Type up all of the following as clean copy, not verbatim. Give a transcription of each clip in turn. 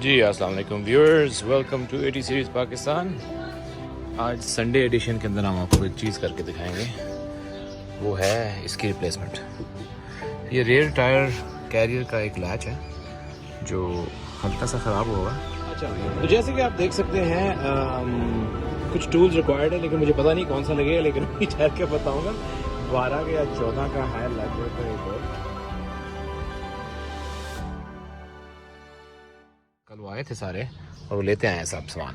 जी अस्सलाम वालेकुम viewers, welcome to 80 series Pakistan. आज संडे एडिशन के अंदर हम आपको एक चीज़ करके दिखाएंगे, वो है इसकी रिप्लेसमेंट। ये रेयर टायर कैरियर का एक लैच है जो हल्का सा ख़राब होगा। अच्छा, तो जैसे कि आप देख सकते हैं कुछ टूल्स रिक्वायर्ड है, लेकिन मुझे पता नहीं कौन सा लगेगा, लेकिन मैं ठहर के बताऊँगा। 12 या 14 का है लैच का एक और। कल वो आए थे सारे और वो लेते आए हैं सब सामान,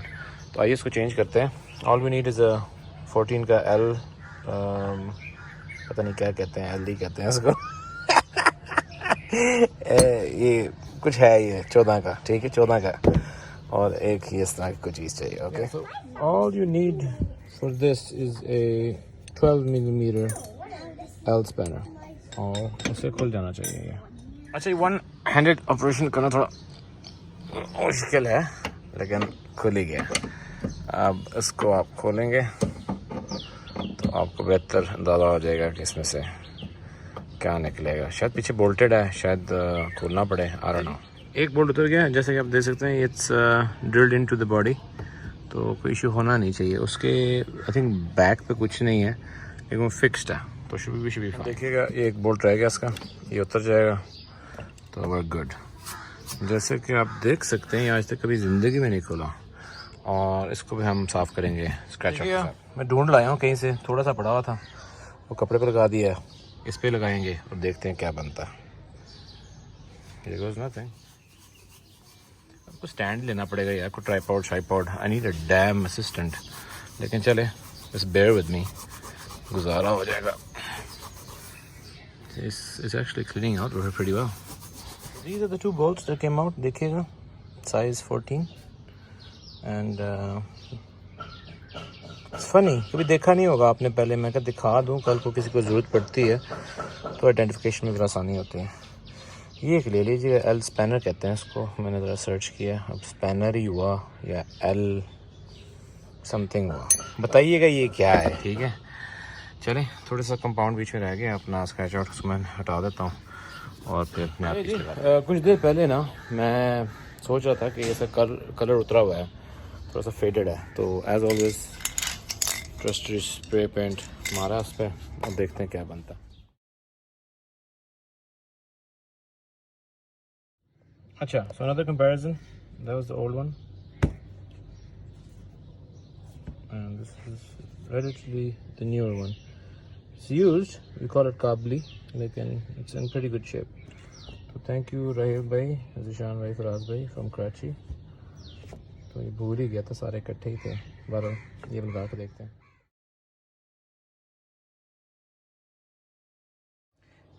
तो आइए इसको चेंज करते हैं। ऑल वी नीड इज़ 14 का एल, पता नहीं क्या कहते हैं, एल डी कहते हैं इसको। ये कुछ है, ये 14 का, ठीक है 14 का, और एक ही इस तरह की कोई चीज़ चाहिए। Okay, so all you need for this is a 12 millimetre L spanner, और उसे खुल जाना चाहिए ये। अच्छा, ये वन हैंडेड ऑपरेशन करना थोड़ा मुश्किल है, लेकिन खुल ही गया। अब इसको आप खोलेंगे तो आपको बेहतर अंदाज़ा हो जाएगा कि इसमें से क्या निकलेगा। शायद पीछे बोल्टेड है, शायद खोलना पड़े, आई डोंट नो। एक बोल्ट उतर गया, जैसे कि आप देख सकते हैं, it's drilled into the body, तो कोई इशू होना नहीं चाहिए उसके। आई थिंक बैक पे कुछ नहीं है, लेकिन वो फिक्स्ड है, तो शुभी भी देखिएगा। ये एक बोल्ट रह गया इसका, ये उतर जाएगा तो वेरी गुड। जैसे कि आप देख सकते हैं, आज तक कभी ज़िंदगी में नहीं खोला, और इसको भी हम साफ़ करेंगे स्क्रैच ऑफ। मैं ढूंढ लाया हूँ कहीं से, थोड़ा सा पड़ा हुआ था, वो कपड़े पे लगा दिया, इस पे लगाएंगे और देखते हैं क्या बनता है। आपको स्टैंड लेना पड़ेगा यार, को ट्राईपॉड शाईपॉड, I need a damn assistant, लेकिन चले बस बेयर विद मी, गुजारा हो जाएगा। It's actually cleaning out pretty well. These are the two bolts that came out, देखिएगा, size 14, and it's funny, कभी देखा नहीं होगा आपने पहले, मैं क्या दिखा दूँ, कल को किसी को ज़रूरत पड़ती है तो आइडेंटिफिकेशन में ज़रा आसानी होती है। ये एक ले लीजिए, एल स्पैनर कहते हैं इसको, मैंने ज़रा सर्च किया, अब स्पैनर ही हुआ या एल समथिंग हुआ, बताइएगा ये क्या है। ठीक है, चलें, थोड़ा सा कंपाउंड बीच में रह गया अपना स्क्रैच आउट, उसको मैं हटा देता हूँ और फिर मैं कुछ देर पहले ना मैं सोच रहा था कि ऐसा कलर उतरा हुआ है, थोड़ा सा फेडेड है, तो as always trusty spray paint मारा उस पर, अब देखते हैं क्या बनता है। अच्छा, so another comparison, that was the old one and this is relatively the newer one. It's used, we call it Kabli, लेकिन it's in pretty good shape. तो थैंक यू राहिब भाई, ज़ीशान भाई, फराज भाई फ्रॉम कराची। तो ये भूल ही गया था, सारे इकट्ठे ही थे, बहरहाल ये लगा के देखते हैं।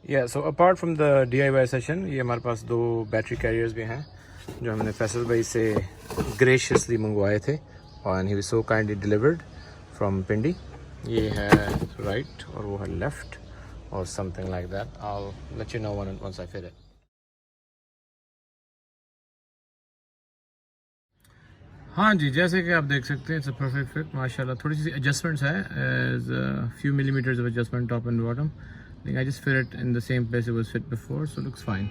या so apart from the DIY session, ये हमारे पास दो बैटरी कैरियर्स भी हैं जो हमने फैसल भाई से ग्रेशियसली मंगवाए थे, और he was so kindly delivered from Pindi. ये है राइट और वो है लेफ्ट, और something like that, I will let you know once I fit it. हाँ जी, जैसे कि आप देख सकते हैं, इट्स अ परफेक्ट फिट माशाल्लाह। थोड़ी सी एडजस्टमेंट्स है, as few millimetres of adjustment top and bottom, लेकिन I just fit it in the same place it was fit before, so looks fine.